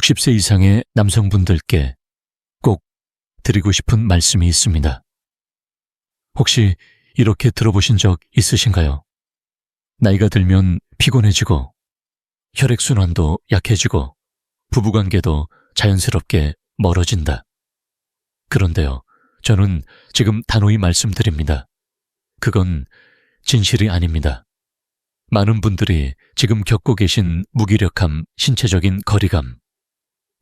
60세 이상의 남성분들께 꼭 드리고 싶은 말씀이 있습니다. 혹시 이렇게 들어보신 적 있으신가요? 나이가 들면 피곤해지고 혈액순환도 약해지고 부부관계도 자연스럽게 멀어진다. 그런데요, 저는 지금 단호히 말씀드립니다. 그건 진실이 아닙니다. 많은 분들이 지금 겪고 계신 무기력함, 신체적인 거리감,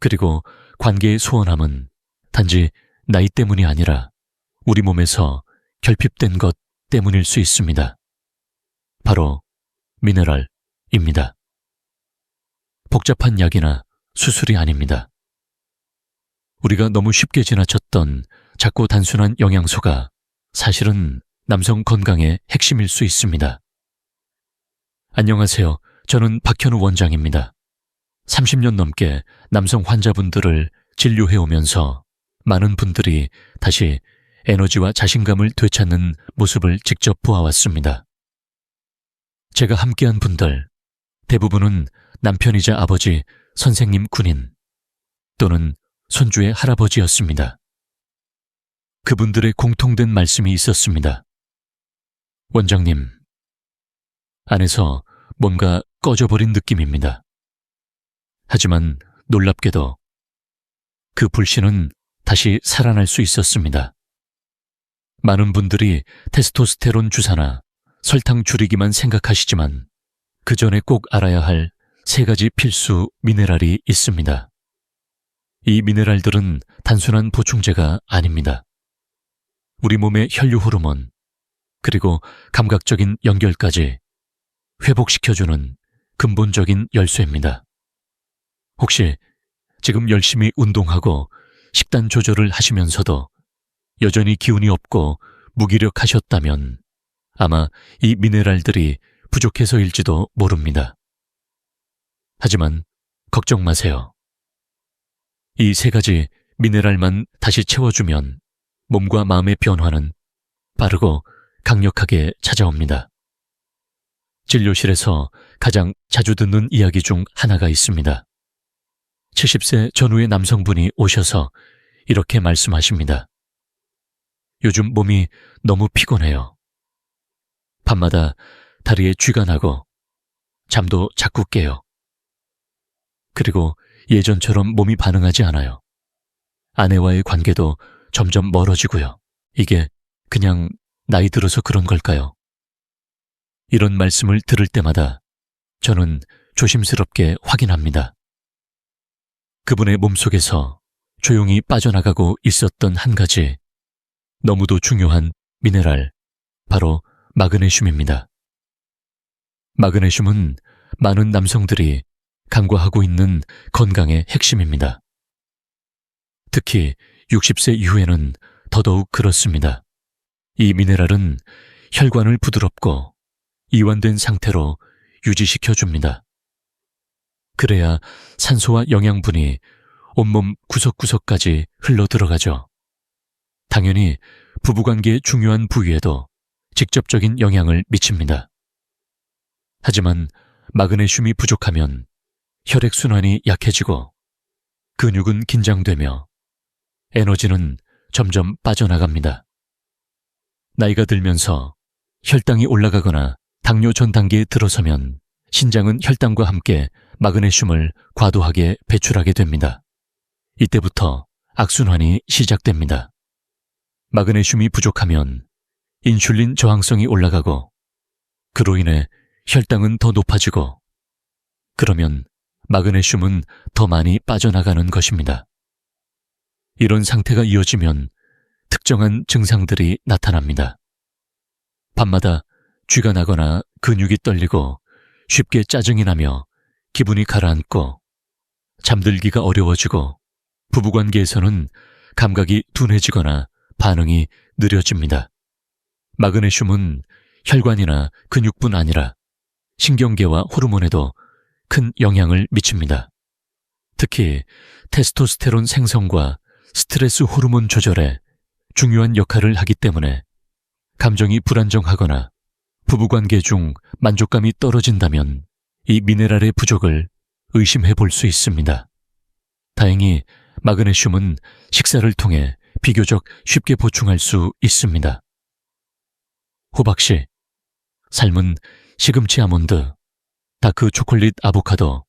그리고 관계의 소원함은 단지 나이 때문이 아니라 우리 몸에서 결핍된 것 때문일 수 있습니다. 바로 미네랄입니다. 복잡한 약이나 수술이 아닙니다. 우리가 너무 쉽게 지나쳤던 작고 단순한 영양소가 사실은 남성 건강의 핵심일 수 있습니다. 안녕하세요. 저는 박현우 원장입니다. 30년 넘게 남성 환자분들을 진료해오면서 많은 분들이 다시 에너지와 자신감을 되찾는 모습을 직접 보아왔습니다. 제가 함께한 분들, 대부분은 남편이자 아버지, 선생님 군인 또는 손주의 할아버지였습니다. 그분들의 공통된 말씀이 있었습니다. 원장님, 안에서 뭔가 꺼져버린 느낌입니다. 하지만 놀랍게도 그 불씨는 다시 살아날 수 있었습니다. 많은 분들이 테스토스테론 주사나 설탕 줄이기만 생각하시지만 그 전에 꼭 알아야 할 3가지 필수 미네랄이 있습니다. 이 미네랄들은 단순한 보충제가 아닙니다. 우리 몸의 혈류 호르몬, 그리고 감각적인 연결까지 회복시켜주는 근본적인 열쇠입니다. 혹시 지금 열심히 운동하고 식단 조절을 하시면서도 여전히 기운이 없고 무기력하셨다면 아마 이 미네랄들이 부족해서일지도 모릅니다. 하지만 걱정 마세요. 이 3가지 미네랄만 다시 채워주면 몸과 마음의 변화는 빠르고 강력하게 찾아옵니다. 진료실에서 가장 자주 듣는 이야기 중 하나가 있습니다. 70세 전후의 남성분이 오셔서 이렇게 말씀하십니다. 요즘 몸이 너무 피곤해요. 밤마다 다리에 쥐가 나고 잠도 자꾸 깨요. 그리고 예전처럼 몸이 반응하지 않아요. 아내와의 관계도 점점 멀어지고요. 이게 그냥 나이 들어서 그런 걸까요? 이런 말씀을 들을 때마다 저는 조심스럽게 확인합니다. 그분의 몸속에서 조용히 빠져나가고 있었던 한 가지 너무도 중요한 미네랄, 바로 마그네슘입니다. 마그네슘은 많은 남성들이 간과하고 있는 건강의 핵심입니다. 특히 60세 이후에는 더더욱 그렇습니다. 이 미네랄은 혈관을 부드럽고 이완된 상태로 유지시켜줍니다. 그래야 산소와 영양분이 온몸 구석구석까지 흘러들어가죠. 당연히 부부관계의 중요한 부위에도 직접적인 영향을 미칩니다. 하지만 마그네슘이 부족하면 혈액순환이 약해지고 근육은 긴장되며 에너지는 점점 빠져나갑니다. 나이가 들면서 혈당이 올라가거나 당뇨 전 단계에 들어서면 신장은 혈당과 함께 마그네슘을 과도하게 배출하게 됩니다. 이때부터 악순환이 시작됩니다. 마그네슘이 부족하면 인슐린 저항성이 올라가고 그로 인해 혈당은 더 높아지고 그러면 마그네슘은 더 많이 빠져나가는 것입니다. 이런 상태가 이어지면 특정한 증상들이 나타납니다. 밤마다 쥐가 나거나 근육이 떨리고 쉽게 짜증이 나며 기분이 가라앉고 잠들기가 어려워지고 부부관계에서는 감각이 둔해지거나 반응이 느려집니다. 마그네슘은 혈관이나 근육뿐 아니라 신경계와 호르몬에도 큰 영향을 미칩니다. 특히 테스토스테론 생성과 스트레스 호르몬 조절에 중요한 역할을 하기 때문에 감정이 불안정하거나 부부관계 중 만족감이 떨어진다면 이 미네랄의 부족을 의심해 볼 수 있습니다. 다행히 마그네슘은 식사를 통해 비교적 쉽게 보충할 수 있습니다. 호박씨, 삶은 시금치 아몬드, 다크 초콜릿 아보카도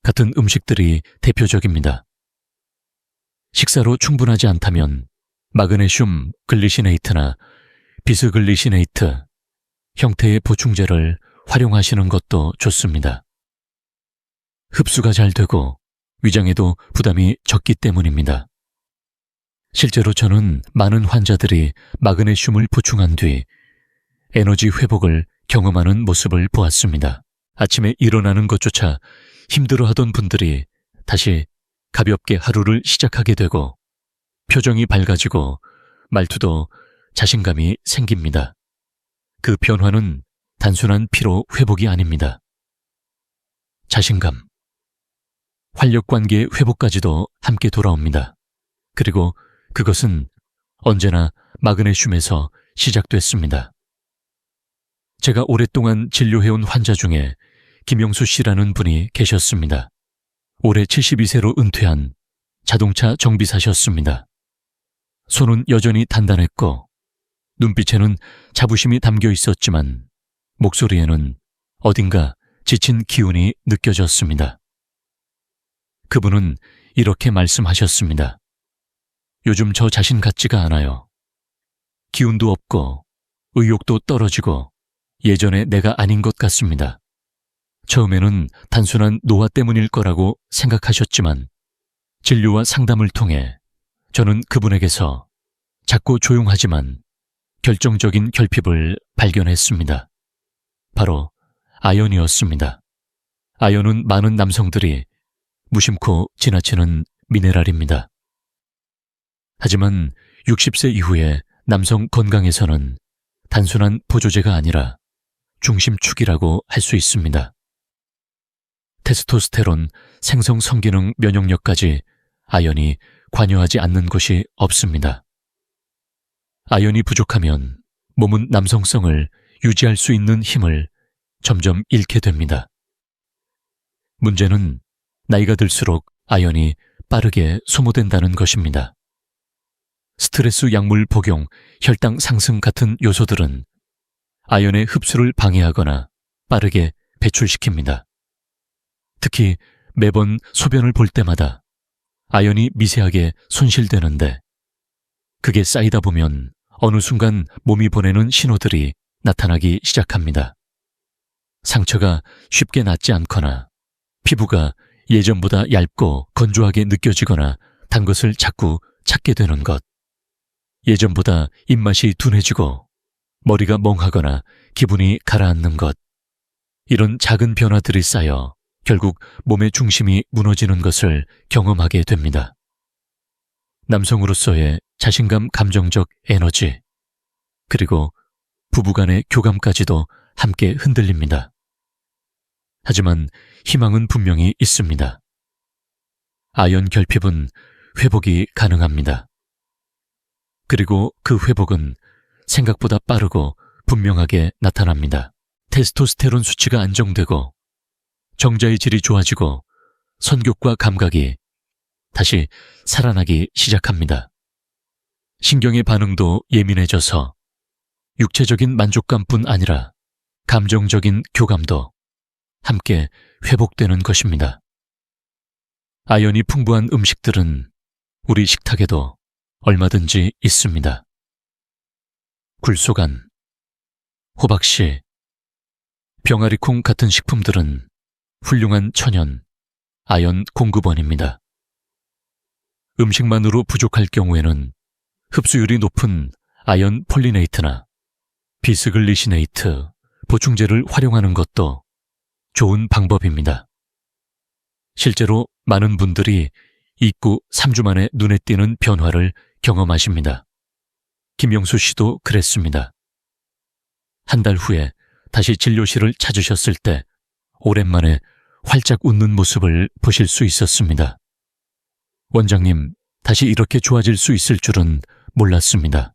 같은 음식들이 대표적입니다. 식사로 충분하지 않다면 마그네슘 글리시네이트나 비스글리시네이트 형태의 보충제를 활용하시는 것도 좋습니다. 흡수가 잘 되고 위장에도 부담이 적기 때문입니다. 실제로 저는 많은 환자들이 마그네슘을 보충한 뒤 에너지 회복을 경험하는 모습을 보았습니다. 아침에 일어나는 것조차 힘들어하던 분들이 다시 가볍게 하루를 시작하게 되고 표정이 밝아지고 말투도 자신감이 생깁니다. 그 변화는 단순한 피로 회복이 아닙니다. 자신감, 활력관계 회복까지도 함께 돌아옵니다. 그리고 그것은 언제나 마그네슘에서 시작됐습니다. 제가 오랫동안 진료해온 환자 중에 김영수 씨라는 분이 계셨습니다. 올해 72세로 은퇴한 자동차 정비사셨습니다. 손은 여전히 단단했고 눈빛에는 자부심이 담겨 있었지만 목소리에는 어딘가 지친 기운이 느껴졌습니다. 그분은 이렇게 말씀하셨습니다. 요즘 저 자신 같지가 않아요. 기운도 없고 의욕도 떨어지고 예전에 내가 아닌 것 같습니다. 처음에는 단순한 노화 때문일 거라고 생각하셨지만 진료와 상담을 통해 저는 그분에게서 작고 조용하지만 결정적인 결핍을 발견했습니다. 바로 아연이었습니다. 아연은 많은 남성들이 무심코 지나치는 미네랄입니다. 하지만 60세 이후에 남성 건강에서는 단순한 보조제가 아니라 중심축이라고 할 수 있습니다. 테스토스테론, 생성 성기능 면역력까지 아연이 관여하지 않는 곳이 없습니다. 아연이 부족하면 몸은 남성성을 유지할 수 있는 힘을 점점 잃게 됩니다. 문제는 나이가 들수록 아연이 빠르게 소모된다는 것입니다. 스트레스 약물 복용, 혈당 상승 같은 요소들은 아연의 흡수를 방해하거나 빠르게 배출시킵니다. 특히 매번 소변을 볼 때마다 아연이 미세하게 손실되는데 그게 쌓이다 보면 어느 순간 몸이 보내는 신호들이 나타나기 시작합니다. 상처가 쉽게 낫지 않거나 피부가 예전보다 얇고 건조하게 느껴지거나 단 것을 자꾸 찾게 되는 것, 예전보다 입맛이 둔해지고 머리가 멍하거나 기분이 가라앉는 것, 이런 작은 변화들이 쌓여 결국 몸의 중심이 무너지는 것을 경험하게 됩니다. 남성으로서의 자신감, 감정적 에너지, 그리고 부부간의 교감까지도 함께 흔들립니다. 하지만 희망은 분명히 있습니다. 아연 결핍은 회복이 가능합니다. 그리고 그 회복은 생각보다 빠르고 분명하게 나타납니다. 테스토스테론 수치가 안정되고 정자의 질이 좋아지고 선격과 감각이 다시 살아나기 시작합니다. 신경의 반응도 예민해져서 육체적인 만족감뿐 아니라 감정적인 교감도 함께 회복되는 것입니다. 아연이 풍부한 음식들은 우리 식탁에도 얼마든지 있습니다. 굴소간, 호박씨, 병아리콩 같은 식품들은 훌륭한 천연, 아연 공급원입니다. 음식만으로 부족할 경우에는 흡수율이 높은 아연 폴리네이트나 비스글리시네이트 보충제를 활용하는 것도 좋은 방법입니다. 실제로 많은 분들이 입구 3주 만에 눈에 띄는 변화를 경험하십니다. 김영수 씨도 그랬습니다. 한 달 후에 다시 진료실을 찾으셨을 때 오랜만에 활짝 웃는 모습을 보실 수 있었습니다. 원장님, 다시 이렇게 좋아질 수 있을 줄은 몰랐습니다.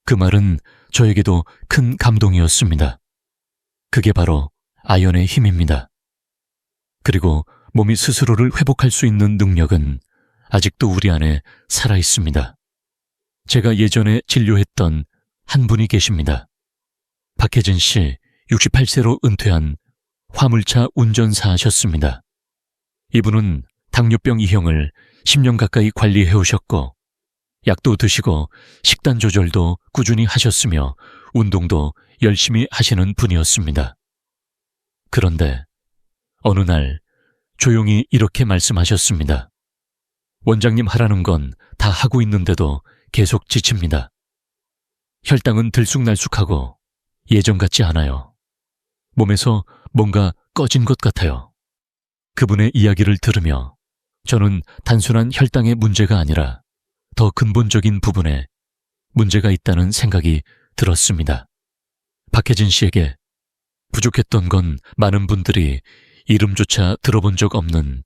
그 말은 저에게도 큰 감동이었습니다. 그게 바로 아연의 힘입니다. 그리고 몸이 스스로를 회복할 수 있는 능력은 아직도 우리 안에 살아 있습니다. 제가 예전에 진료했던 한 분이 계십니다. 박혜진 씨, 68세로 은퇴한 화물차 운전사하셨습니다. 이분은 당뇨병 2형을 10년 가까이 관리해 오셨고 약도 드시고 식단 조절도 꾸준히 하셨으며 운동도 열심히 하시는 분이었습니다. 그런데 어느 날 조용히 이렇게 말씀하셨습니다. 원장님 하라는 건 다 하고 있는데도 계속 지칩니다. 혈당은 들쑥날쑥하고 예전 같지 않아요. 몸에서 뭔가 꺼진 것 같아요. 그분의 이야기를 들으며 저는 단순한 혈당의 문제가 아니라 더 근본적인 부분에 문제가 있다는 생각이 들었습니다. 박혜진 씨에게 부족했던 건 많은 분들이 이름조차 들어본 적 없는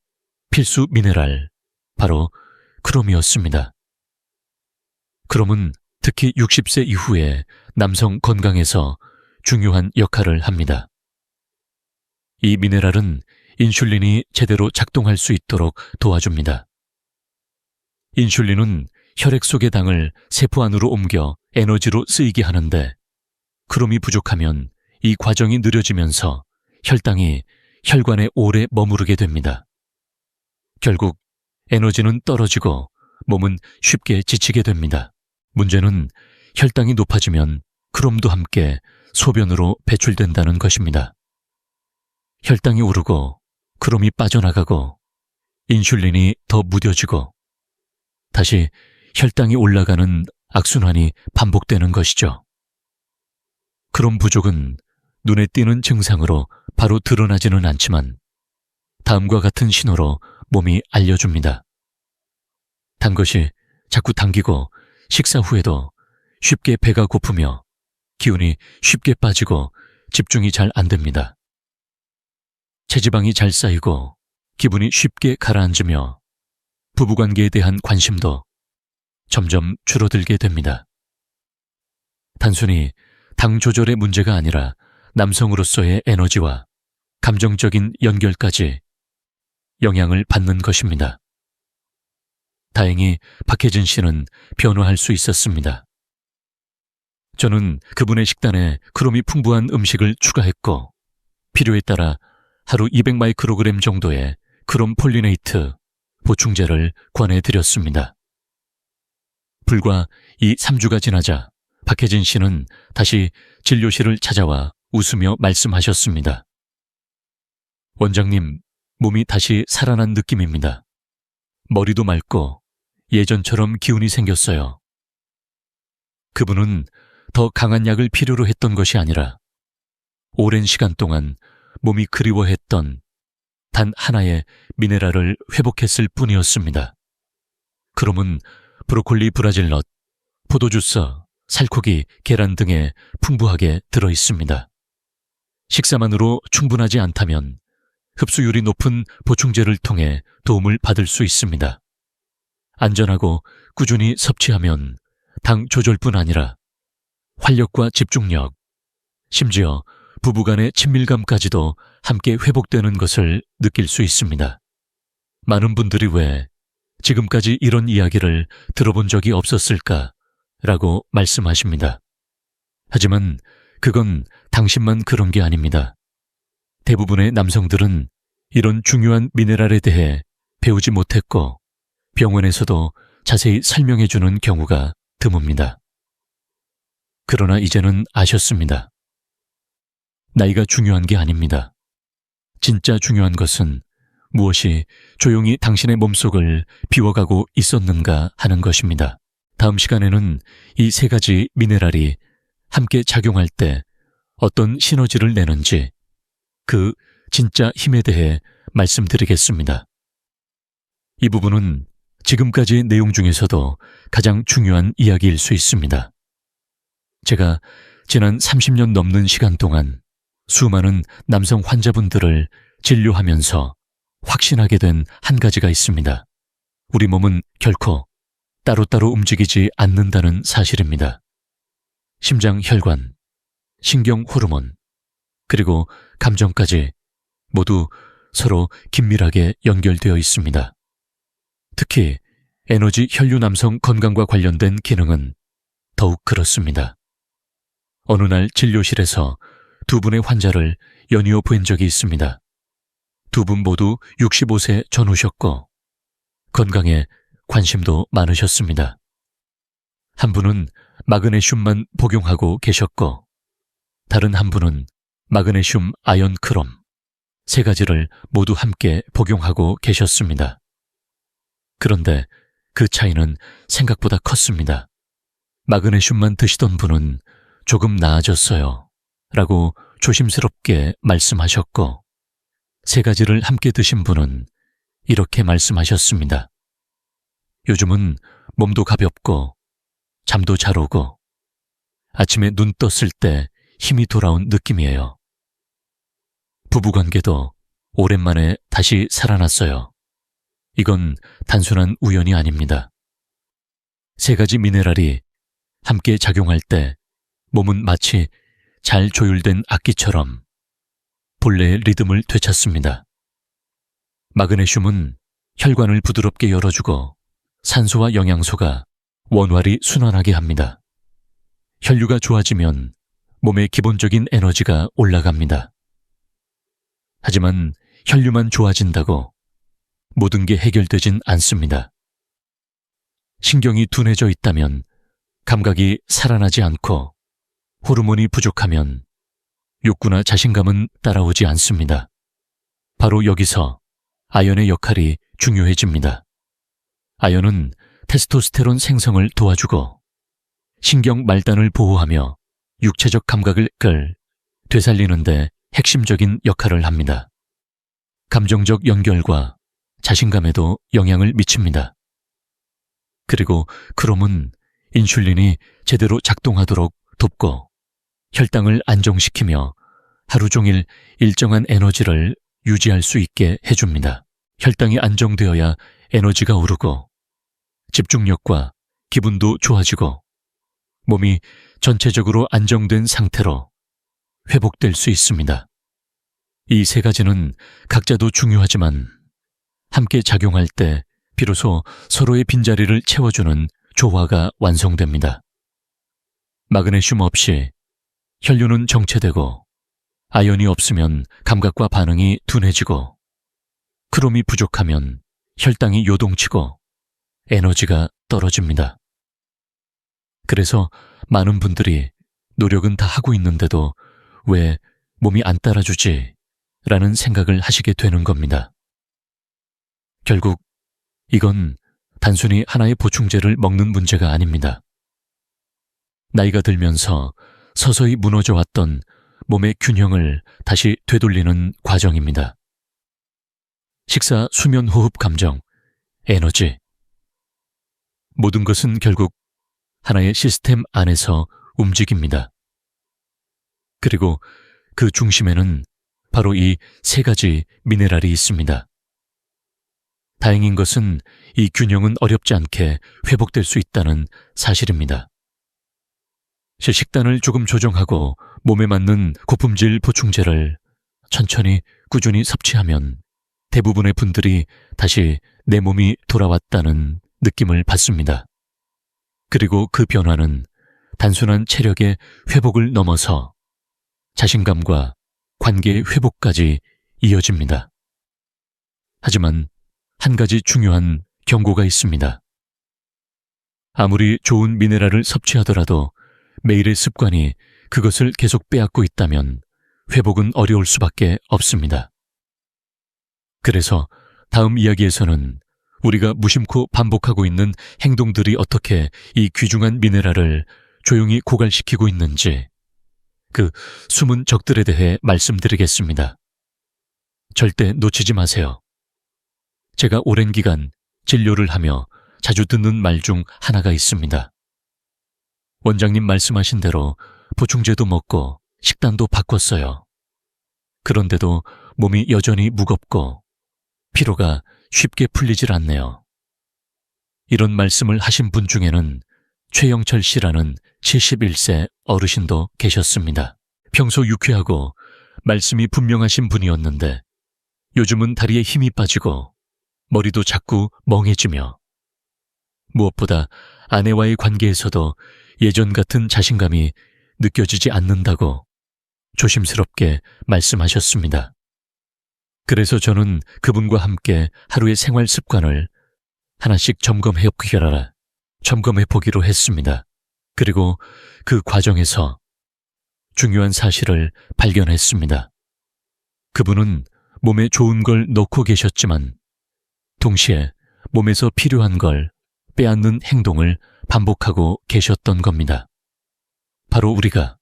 필수 미네랄, 바로 크롬이었습니다. 크롬은 특히 60세 이후에 남성 건강에서 중요한 역할을 합니다. 이 미네랄은 인슐린이 제대로 작동할 수 있도록 도와줍니다. 인슐린은 혈액 속의 당을 세포 안으로 옮겨 에너지로 쓰이게 하는데 크롬이 부족하면 이 과정이 느려지면서 혈당이 혈관에 오래 머무르게 됩니다. 결국 에너지는 떨어지고 몸은 쉽게 지치게 됩니다. 문제는 혈당이 높아지면 크롬도 함께 소변으로 배출된다는 것입니다. 혈당이 오르고 크롬이 빠져나가고 인슐린이 더 무뎌지고 다시 혈당이 올라가는 악순환이 반복되는 것이죠. 크롬 부족은 눈에 띄는 증상으로 바로 드러나지는 않지만 다음과 같은 신호로 몸이 알려줍니다. 단 것이 자꾸 당기고 식사 후에도 쉽게 배가 고프며 기운이 쉽게 빠지고 집중이 잘 안 됩니다. 체지방이 잘 쌓이고 기분이 쉽게 가라앉으며 부부관계에 대한 관심도 점점 줄어들게 됩니다. 단순히 당 조절의 문제가 아니라 남성으로서의 에너지와 감정적인 연결까지 영향을 받는 것입니다. 다행히 박혜진 씨는 변화할 수 있었습니다. 저는 그분의 식단에 크롬이 풍부한 음식을 추가했고 필요에 따라 하루 200마이크로그램 정도의 크롬 폴리네이트 보충제를 권해드렸습니다. 불과 이 3주가 지나자 박혜진 씨는 다시 진료실을 찾아와 웃으며 말씀하셨습니다. 원장님, 몸이 다시 살아난 느낌입니다. 머리도 맑고 예전처럼 기운이 생겼어요. 그분은 더 강한 약을 필요로 했던 것이 아니라 오랜 시간 동안 몸이 그리워했던 단 하나의 미네랄을 회복했을 뿐이었습니다. 크롬은 브로콜리, 브라질넛, 포도주스, 살코기, 계란 등에 풍부하게 들어 있습니다. 식사만으로 충분하지 않다면 흡수율이 높은 보충제를 통해 도움을 받을 수 있습니다. 안전하고 꾸준히 섭취하면 당 조절뿐 아니라 활력과 집중력, 심지어 부부간의 친밀감까지도 함께 회복되는 것을 느낄 수 있습니다. 많은 분들이 왜 지금까지 이런 이야기를 들어본 적이 없었을까라고 말씀하십니다. 하지만 그건 당신만 그런 게 아닙니다. 대부분의 남성들은 이런 중요한 미네랄에 대해 배우지 못했고 병원에서도 자세히 설명해주는 경우가 드뭅니다. 그러나 이제는 아셨습니다. 나이가 중요한 게 아닙니다. 진짜 중요한 것은 무엇이 조용히 당신의 몸속을 비워가고 있었는가 하는 것입니다. 다음 시간에는 이 세 가지 미네랄이 함께 작용할 때 어떤 시너지를 내는지 그 진짜 힘에 대해 말씀드리겠습니다. 이 부분은 지금까지의 내용 중에서도 가장 중요한 이야기일 수 있습니다. 제가 지난 30년 넘는 시간 동안 수많은 남성 환자분들을 진료하면서 확신하게 된 한 가지가 있습니다. 우리 몸은 결코 따로따로 움직이지 않는다는 사실입니다. 심장 혈관, 신경 호르몬, 그리고 감정까지 모두 서로 긴밀하게 연결되어 있습니다. 특히 에너지 혈류 남성 건강과 관련된 기능은 더욱 그렇습니다. 어느 날 진료실에서 두 분의 환자를 연이어 본 적이 있습니다. 두 분 모두 65세 전후셨고 건강에 관심도 많으셨습니다. 한 분은 마그네슘만 복용하고 계셨고 다른 한 분은 마그네슘 아연 크롬 세 가지를 모두 함께 복용하고 계셨습니다. 그런데 그 차이는 생각보다 컸습니다. 마그네슘만 드시던 분은 조금 나아졌어요 라고 조심스럽게 말씀하셨고 세 가지를 함께 드신 분은 이렇게 말씀하셨습니다. 요즘은 몸도 가볍고 잠도 잘 오고 아침에 눈 떴을 때 힘이 돌아온 느낌이에요. 부부관계도 오랜만에 다시 살아났어요. 이건 단순한 우연이 아닙니다. 세 가지 미네랄이 함께 작용할 때 몸은 마치 잘 조율된 악기처럼 본래의 리듬을 되찾습니다. 마그네슘은 혈관을 부드럽게 열어주고 산소와 영양소가 원활히 순환하게 합니다. 혈류가 좋아지면 몸의 기본적인 에너지가 올라갑니다. 하지만 혈류만 좋아진다고 모든 게 해결되진 않습니다. 신경이 둔해져 있다면 감각이 살아나지 않고 호르몬이 부족하면 욕구나 자신감은 따라오지 않습니다. 바로 여기서 아연의 역할이 중요해집니다. 아연은 테스토스테론 생성을 도와주고 신경 말단을 보호하며 육체적 감각을 되살리는 데 핵심적인 역할을 합니다. 감정적 연결과 자신감에도 영향을 미칩니다. 그리고 크롬은 인슐린이 제대로 작동하도록 돕고 혈당을 안정시키며 하루 종일 일정한 에너지를 유지할 수 있게 해줍니다. 혈당이 안정되어야 에너지가 오르고 집중력과 기분도 좋아지고 몸이 전체적으로 안정된 상태로 회복될 수 있습니다. 이 세 가지는 각자도 중요하지만 함께 작용할 때 비로소 서로의 빈자리를 채워주는 조화가 완성됩니다. 마그네슘 없이 혈류는 정체되고 아연이 없으면 감각과 반응이 둔해지고 크롬이 부족하면 혈당이 요동치고 에너지가 떨어집니다. 그래서 많은 분들이 노력은 다 하고 있는데도 왜 몸이 안 따라주지? 라는 생각을 하시게 되는 겁니다. 결국 이건 단순히 하나의 보충제를 먹는 문제가 아닙니다. 나이가 들면서 서서히 무너져 왔던 몸의 균형을 다시 되돌리는 과정입니다. 식사, 수면, 호흡, 감정, 에너지. 모든 것은 결국 하나의 시스템 안에서 움직입니다. 그리고 그 중심에는 바로 이 세 가지 미네랄이 있습니다. 다행인 것은 이 균형은 어렵지 않게 회복될 수 있다는 사실입니다. 식단을 조금 조정하고 몸에 맞는 고품질 보충제를 천천히 꾸준히 섭취하면 대부분의 분들이 다시 내 몸이 돌아왔다는 느낌을 받습니다. 그리고 그 변화는 단순한 체력의 회복을 넘어서 자신감과 관계의 회복까지 이어집니다. 하지만 한 가지 중요한 경고가 있습니다. 아무리 좋은 미네랄을 섭취하더라도 매일의 습관이 그것을 계속 빼앗고 있다면 회복은 어려울 수밖에 없습니다. 그래서 다음 이야기에서는 우리가 무심코 반복하고 있는 행동들이 어떻게 이 귀중한 미네랄을 조용히 고갈시키고 있는지 그 숨은 적들에 대해 말씀드리겠습니다. 절대 놓치지 마세요. 제가 오랜 기간 진료를 하며 자주 듣는 말 중 하나가 있습니다. 원장님 말씀하신 대로 보충제도 먹고 식단도 바꿨어요. 그런데도 몸이 여전히 무겁고 피로가 쉽게 풀리질 않네요. 이런 말씀을 하신 분 중에는 최영철 씨라는 71세 어르신도 계셨습니다. 평소 유쾌하고 말씀이 분명하신 분이었는데 요즘은 다리에 힘이 빠지고 머리도 자꾸 멍해지며 무엇보다 아내와의 관계에서도 예전 같은 자신감이 느껴지지 않는다고 조심스럽게 말씀하셨습니다. 그래서 저는 그분과 함께 하루의 생활 습관을 하나씩 점검해 보기로 했습니다. 그리고 그 과정에서 중요한 사실을 발견했습니다. 그분은 몸에 좋은 걸 넣고 계셨지만 동시에 몸에서 필요한 걸 빼앗는 행동을 반복하고 계셨던 겁니다. 바로 우리가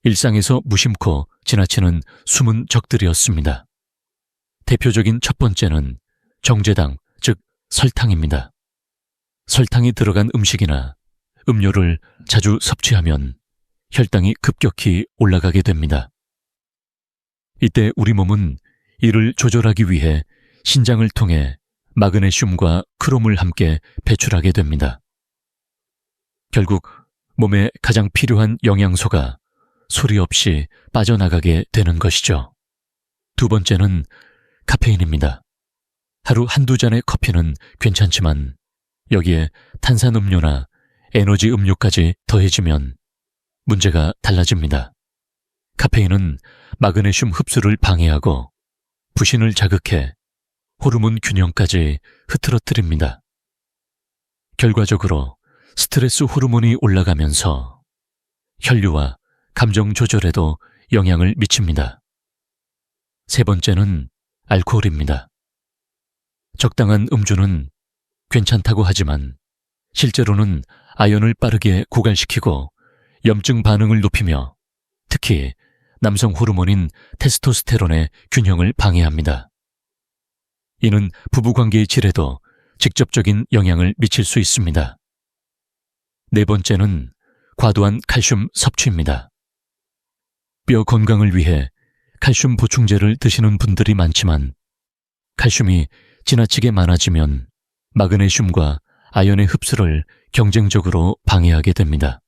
일상에서 무심코 지나치는 숨은 적들이었습니다. 대표적인 첫 번째는 정제당, 즉 설탕입니다. 설탕이 들어간 음식이나 음료를 자주 섭취하면 혈당이 급격히 올라가게 됩니다. 이때 우리 몸은 이를 조절하기 위해 신장을 통해 마그네슘과 크롬을 함께 배출하게 됩니다. 결국 몸에 가장 필요한 영양소가 소리 없이 빠져나가게 되는 것이죠. 두 번째는 카페인입니다. 하루 한두 잔의 커피는 괜찮지만 여기에 탄산음료나 에너지 음료까지 더해지면 문제가 달라집니다. 카페인은 마그네슘 흡수를 방해하고 부신을 자극해 호르몬 균형까지 흐트러뜨립니다. 결과적으로 스트레스 호르몬이 올라가면서 혈류와 감정 조절에도 영향을 미칩니다. 세 번째는 알코올입니다. 적당한 음주는 괜찮다고 하지만 실제로는 아연을 빠르게 고갈시키고 염증 반응을 높이며 특히 남성 호르몬인 테스토스테론의 균형을 방해합니다. 이는 부부관계의 질에도 직접적인 영향을 미칠 수 있습니다. 네 번째는 과도한 칼슘 섭취입니다. 뼈 건강을 위해 칼슘 보충제를 드시는 분들이 많지만 칼슘이 지나치게 많아지면 마그네슘과 아연의 흡수를 경쟁적으로 방해하게 됩니다.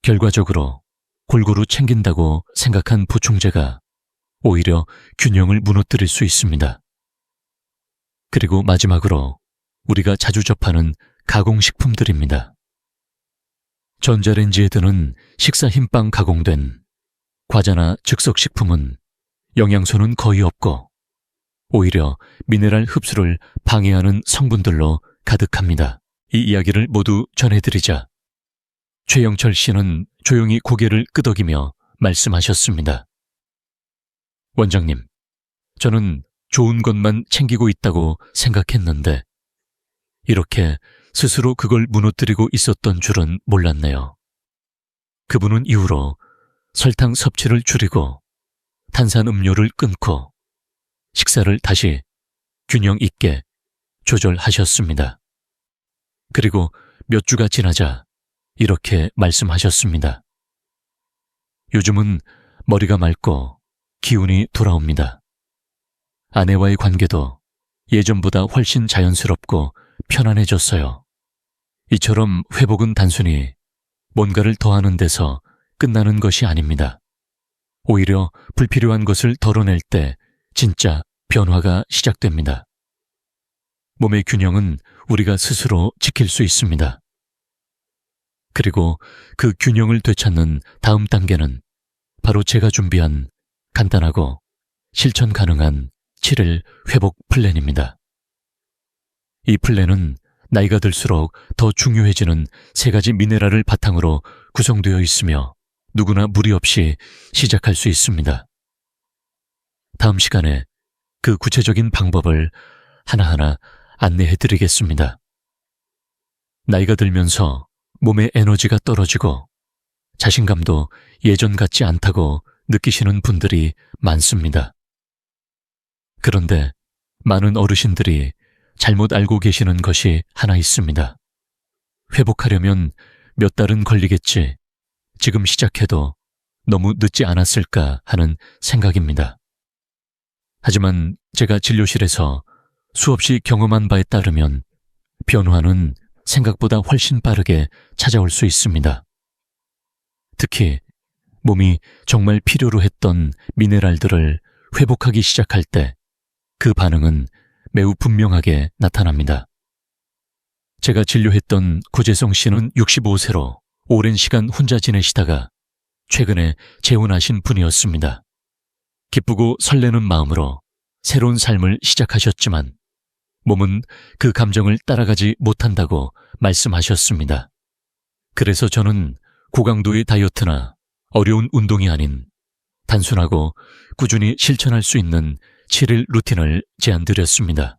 결과적으로 골고루 챙긴다고 생각한 보충제가 오히려 균형을 무너뜨릴 수 있습니다. 그리고 마지막으로 우리가 자주 접하는 가공식품들입니다. 전자레인지에 드는 식사 흰빵 가공된 과자나 즉석식품은 영양소는 거의 없고 오히려 미네랄 흡수를 방해하는 성분들로 가득합니다. 이 이야기를 모두 전해드리자 최영철 씨는 조용히 고개를 끄덕이며 말씀하셨습니다. 원장님, 저는 좋은 것만 챙기고 있다고 생각했는데 이렇게 스스로 그걸 무너뜨리고 있었던 줄은 몰랐네요. 그분은 이후로 설탕 섭취를 줄이고 탄산음료를 끊고 식사를 다시 균형 있게 조절하셨습니다. 그리고 몇 주가 지나자 이렇게 말씀하셨습니다. 요즘은 머리가 맑고 기운이 돌아옵니다. 아내와의 관계도 예전보다 훨씬 자연스럽고 편안해졌어요. 이처럼 회복은 단순히 뭔가를 더하는 데서 끝나는 것이 아닙니다. 오히려 불필요한 것을 덜어낼 때 진짜 변화가 시작됩니다. 몸의 균형은 우리가 스스로 지킬 수 있습니다. 그리고 그 균형을 되찾는 다음 단계는 바로 제가 준비한 간단하고 실천 가능한 7일 회복 플랜입니다. 이 플랜은 나이가 들수록 더 중요해지는 3가지 미네랄을 바탕으로 구성되어 있으며 누구나 무리 없이 시작할 수 있습니다. 다음 시간에 그 구체적인 방법을 하나하나 안내해 드리겠습니다. 나이가 들면서 몸의 에너지가 떨어지고 자신감도 예전 같지 않다고 느끼시는 분들이 많습니다. 그런데 많은 어르신들이 잘못 알고 계시는 것이 하나 있습니다. 회복하려면 몇 달은 걸리겠지, 지금 시작해도 너무 늦지 않았을까 하는 생각입니다. 하지만 제가 진료실에서 수없이 경험한 바에 따르면 변화는 생각보다 훨씬 빠르게 찾아올 수 있습니다. 특히 몸이 정말 필요로 했던 미네랄들을 회복하기 시작할 때 그 반응은 매우 분명하게 나타납니다. 제가 진료했던 고재성 씨는 65세로 오랜 시간 혼자 지내시다가 최근에 재혼하신 분이었습니다. 기쁘고 설레는 마음으로 새로운 삶을 시작하셨지만 몸은 그 감정을 따라가지 못한다고 말씀하셨습니다. 그래서 저는 고강도의 다이어트나 어려운 운동이 아닌 단순하고 꾸준히 실천할 수 있는 7일 루틴을 제안드렸습니다.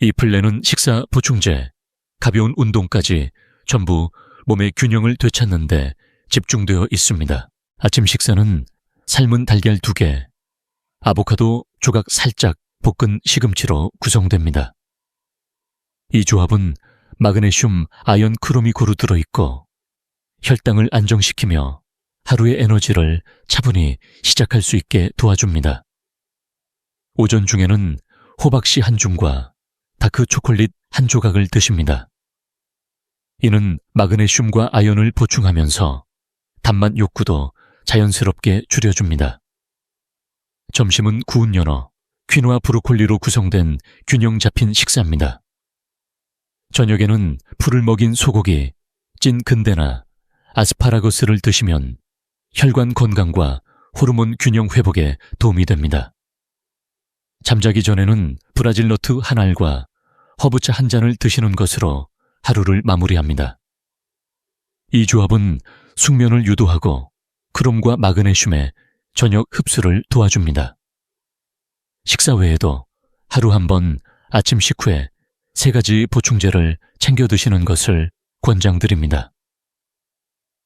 이 플랜은 식사 보충제, 가벼운 운동까지 전부 몸의 균형을 되찾는 데 집중되어 있습니다. 아침 식사는 삶은 달걀 2개, 아보카도 조각 살짝 볶은 시금치로 구성됩니다. 이 조합은 마그네슘, 아연, 크롬이 고루 들어있고 혈당을 안정시키며 하루의 에너지를 차분히 시작할 수 있게 도와줍니다. 오전 중에는 호박씨 한 줌과 다크 초콜릿 한 조각을 드십니다. 이는 마그네슘과 아연을 보충하면서 단맛 욕구도 자연스럽게 줄여줍니다. 점심은 구운 연어, 퀴노아 브로콜리로 구성된 균형 잡힌 식사입니다. 저녁에는 풀을 먹인 소고기, 찐 근대나 아스파라거스를 드시면 혈관 건강과 호르몬 균형 회복에 도움이 됩니다. 잠자기 전에는 브라질 너트 한 알과 허브차 한 잔을 드시는 것으로 하루를 마무리합니다. 이 조합은 숙면을 유도하고 크롬과 마그네슘의 저녁 흡수를 도와줍니다. 식사 외에도 하루 한 번 아침 식후에 3가지 보충제를 챙겨 드시는 것을 권장드립니다.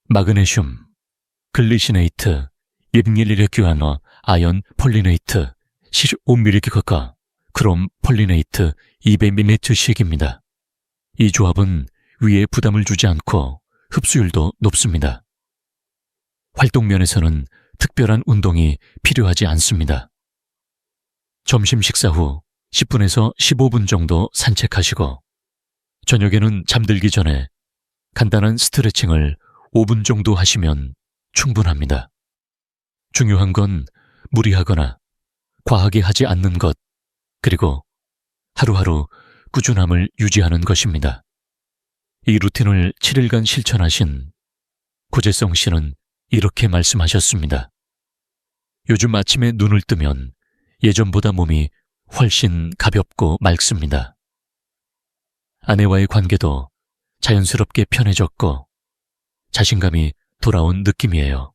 마그네슘, 글리시네이트, 1밀리레규아너, 아연 폴리네이트, 15mg, 크롬 폴리네이트 200ml씩입니다. 이 조합은 위에 부담을 주지 않고 흡수율도 높습니다. 활동 면에서는 특별한 운동이 필요하지 않습니다. 점심 식사 후 10분에서 15분 정도 산책하시고 저녁에는 잠들기 전에 간단한 스트레칭을 5분 정도 하시면 충분합니다. 중요한 건 무리하거나 과하게 하지 않는 것, 그리고 하루하루 꾸준함을 유지하는 것입니다. 이 루틴을 7일간 실천하신 고재성 씨는 이렇게 말씀하셨습니다. 요즘 아침에 눈을 뜨면 예전보다 몸이 훨씬 가볍고 맑습니다. 아내와의 관계도 자연스럽게 편해졌고 자신감이 돌아온 느낌이에요.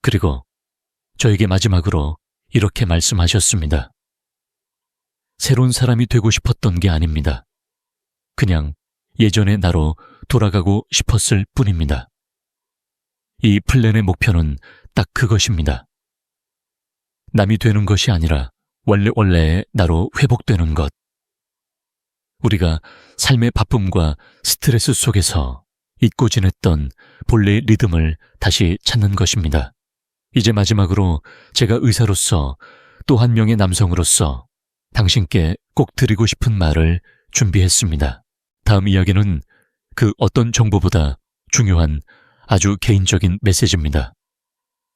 그리고 저에게 마지막으로 이렇게 말씀하셨습니다. 새로운 사람이 되고 싶었던 게 아닙니다. 그냥 예전의 나로 돌아가고 싶었을 뿐입니다. 이 플랜의 목표는 딱 그것입니다. 남이 되는 것이 아니라 원래의 나로 회복되는 것. 우리가 삶의 바쁨과 스트레스 속에서 잊고 지냈던 본래의 리듬을 다시 찾는 것입니다. 이제 마지막으로 제가 의사로서 또 한 명의 남성으로서 당신께 꼭 드리고 싶은 말을 준비했습니다. 다음 이야기는 그 어떤 정보보다 중요한 아주 개인적인 메시지입니다.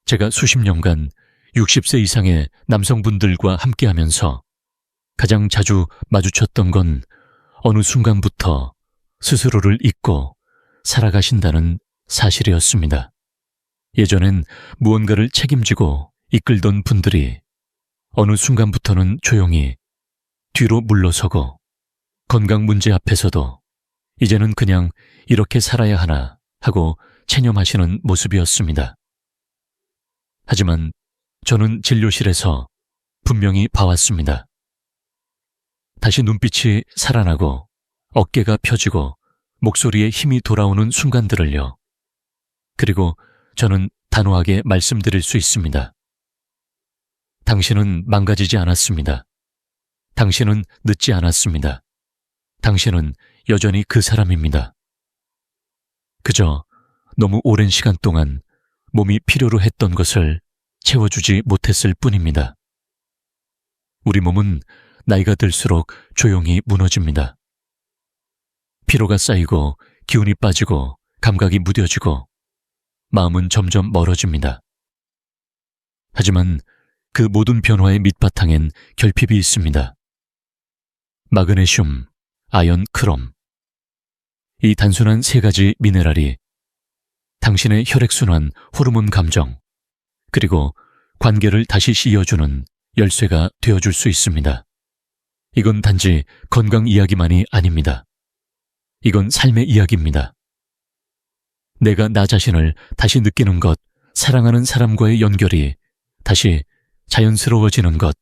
제가 수십 년간 60세 이상의 남성분들과 함께하면서 가장 자주 마주쳤던 건 어느 순간부터 스스로를 잊고 살아가신다는 사실이었습니다. 예전엔 무언가를 책임지고 이끌던 분들이 어느 순간부터는 조용히 뒤로 물러서고 건강 문제 앞에서도 이제는 그냥 이렇게 살아야 하나 하고 체념하시는 모습이었습니다. 하지만 저는 진료실에서 분명히 봐왔습니다. 다시 눈빛이 살아나고 어깨가 펴지고 목소리에 힘이 돌아오는 순간들을요. 그리고 저는 단호하게 말씀드릴 수 있습니다. 당신은 망가지지 않았습니다. 당신은 늦지 않았습니다. 당신은 여전히 그 사람입니다. 그저 너무 오랜 시간 동안 몸이 필요로 했던 것을 채워주지 못했을 뿐입니다. 우리 몸은 나이가 들수록 조용히 무너집니다. 피로가 쌓이고 기운이 빠지고 감각이 무뎌지고 마음은 점점 멀어집니다. 하지만 그 모든 변화의 밑바탕엔 결핍이 있습니다. 마그네슘, 아연, 크롬. 이 단순한 세 가지 미네랄이 당신의 혈액순환, 호르몬 감정, 그리고 관계를 다시 씌워주는 열쇠가 되어줄 수 있습니다. 이건 단지 건강 이야기만이 아닙니다. 이건 삶의 이야기입니다. 내가 나 자신을 다시 느끼는 것, 사랑하는 사람과의 연결이 다시 자연스러워지는 것,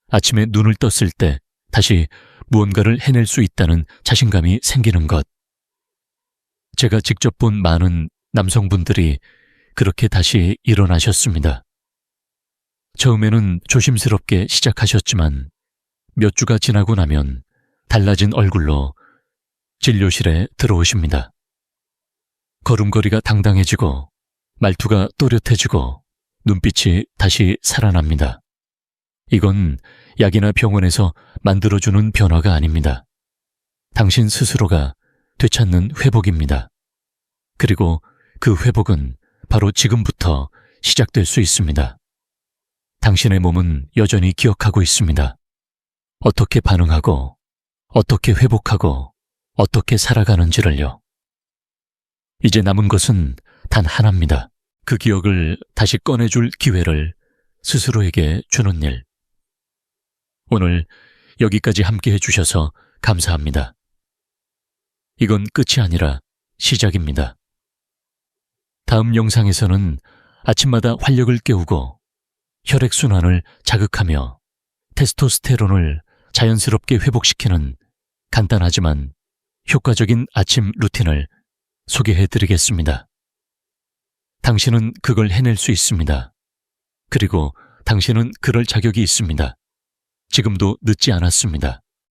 아침에 눈을 떴을 때 다시 무언가를 해낼 수 있다는 자신감이 생기는 것. 제가 직접 본 많은 남성분들이 그렇게 다시 일어나셨습니다. 처음에는 조심스럽게 시작하셨지만 몇 주가 지나고 나면 달라진 얼굴로 진료실에 들어오십니다. 걸음걸이가 당당해지고 말투가 또렷해지고 눈빛이 다시 살아납니다. 이건 약이나 병원에서 만들어주는 변화가 아닙니다. 당신 스스로가 되찾는 회복입니다. 그리고 그 회복은 바로 지금부터 시작될 수 있습니다. 당신의 몸은 여전히 기억하고 있습니다. 어떻게 반응하고, 어떻게 회복하고, 어떻게 살아가는지를요. 이제 남은 것은 단 하나입니다. 그 기억을 다시 꺼내줄 기회를 스스로에게 주는 일. 오늘 여기까지 함께 해주셔서 감사합니다. 이건 끝이 아니라 시작입니다. 다음 영상에서는 아침마다 활력을 깨우고 혈액순환을 자극하며 테스토스테론을 자연스럽게 회복시키는 간단하지만 효과적인 아침 루틴을 소개해드리겠습니다. 당신은 그걸 해낼 수 있습니다. 그리고 당신은 그럴 자격이 있습니다. 지금도 늦지 않았습니다.